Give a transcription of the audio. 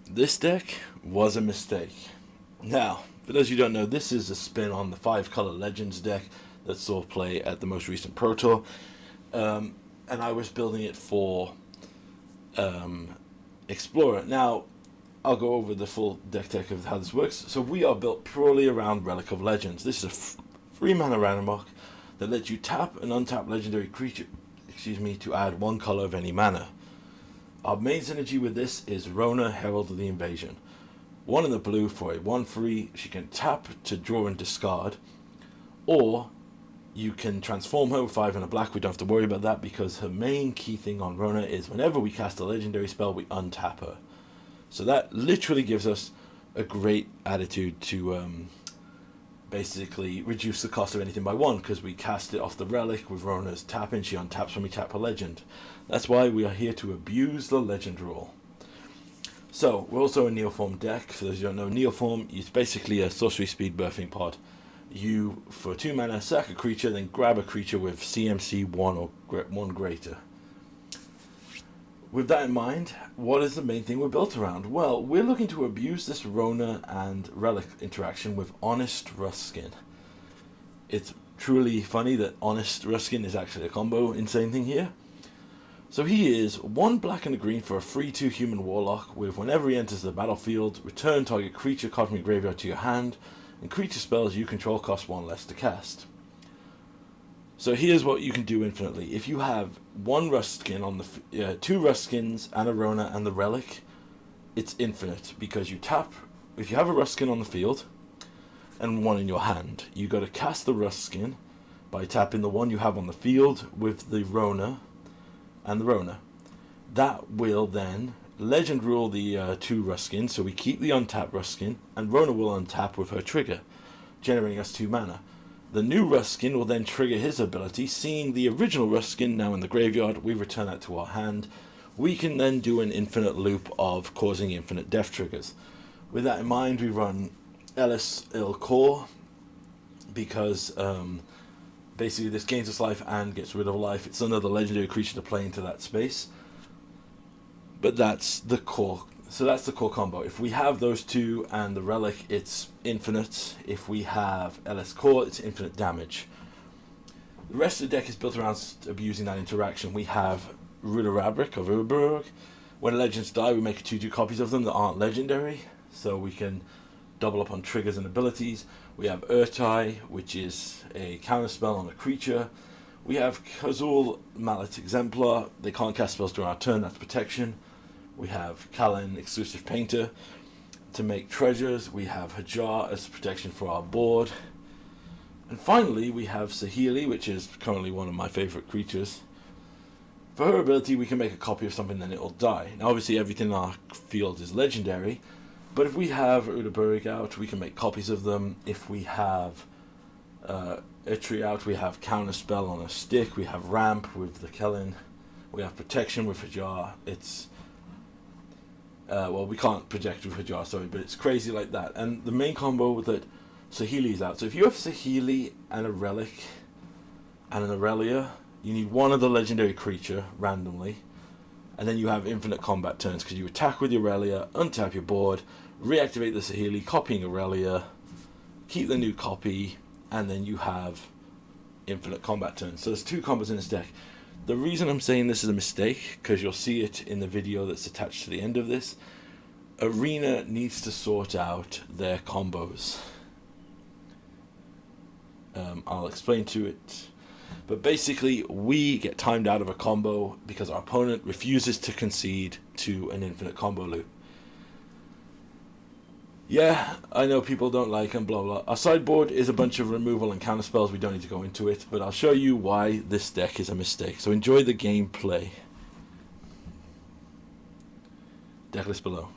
This deck was a mistake. Now, for those who don't know, this is a spin on the 5-color Legends deck that saw play at the most recent Pro Tour. And I was building it for Explorer. Now, I'll go over the full deck tech of how this works. So we are built purely around Relic of Legends. This is a 3-mana random mark that lets you tap an untapped legendary creature, to add 1 color of any mana. Our main synergy with this is Rona, Herald of the Invasion. 1 in the blue for a 1/3. She can tap to draw and discard, or you can transform her with 5 in a black. We don't have to worry about that because her main key thing on Rona is whenever we cast a legendary spell, we untap her. So that literally gives us a great attitude to basically reduce the cost of anything by 1, because we cast it off the relic with Rona's tapping. She untaps when we tap a legend. That's why we are here to abuse the legend rule. So we're also a Neoform deck. For those who don't know, Neoform is basically a sorcery speed birthing pod. You, for 2 mana, sack a creature, then grab a creature with CMC 1 or 1 greater. With that in mind, what is the main thing we're built around? Well, we're looking to abuse this Rona and Relic interaction with Honest Ruskin. It's truly funny that Honest Ruskin is actually a combo insane thing here. So he is 1 black and a green for a 3/2 human warlock with whenever he enters the battlefield, return target creature card from your graveyard to your hand, and creature spells you control cost 1 less to cast. So here's what you can do infinitely. If you have 1 Ruskin on the 2 Ruskins and a Rona and the Relic, it's infinite because you tap. If you have a Ruskin on the field and 1 in your hand, you got to cast the Ruskin by tapping the 1 you have on the field with the Rona and the Rona. That will then legend rule the 2 Ruskins, so we keep the untapped Ruskin, and Rona will untap with her trigger, generating us 2 mana. The new Ruskin will then trigger his ability. Seeing the original Ruskin now in the graveyard, we return that to our hand. We can then do an infinite loop of causing infinite death triggers. With that in mind, we run Ellis Il Core because basically this gains us life and gets rid of life. It's another legendary creature to play into that space. But that's the core. So that's the core combo. If we have those 2 and the Relic, it's infinite. If we have LS Core, it's infinite damage. The rest of the deck is built around abusing that interaction. We have Ruderabrik of Urberg. When legends die, we make 2/2 copies of them that aren't legendary, so we can double up on triggers and abilities. We have Urtai, which is a counterspell on a creature. We have Khazul Mallet Exemplar. They can't cast spells during our turn, that's protection. We have Kallen Exclusive Painter to make treasures. We have Hajar as protection for our board. And finally, we have Saheeli, which is currently one of my favorite creatures. For her ability, we can make a copy of something, then it'll die. Now, obviously, everything in our field is legendary, but if we have Udaburg out, we can make copies of them. If we have Itri out, we have Counterspell on a stick. We have Ramp with the Kellen. We have Protection with Hajar. It's well, we can't project with Hajar, sorry, but it's crazy like that. And the main combo with it, Saheeli's out. So if you have Saheeli and a Relic and an Aurelia, you need 1 of the legendary creature randomly, and then you have infinite combat turns because you attack with your Aurelia, untap your board, reactivate the Saheeli, copying Aurelia, keep the new copy, and then you have infinite combat turns. So there's 2 combos in this deck. The reason I'm saying this is a mistake, because you'll see it in the video that's attached to the end of this, Arena needs to sort out their combos. I'll explain to it. But basically, we get timed out of a combo because our opponent refuses to concede to an infinite combo loop. Yeah, I know people don't like them, blah blah. Our sideboard is a bunch of removal and counter spells. We don't need to go into it, but I'll show you why this deck is a mistake. So enjoy the gameplay. Deck list below.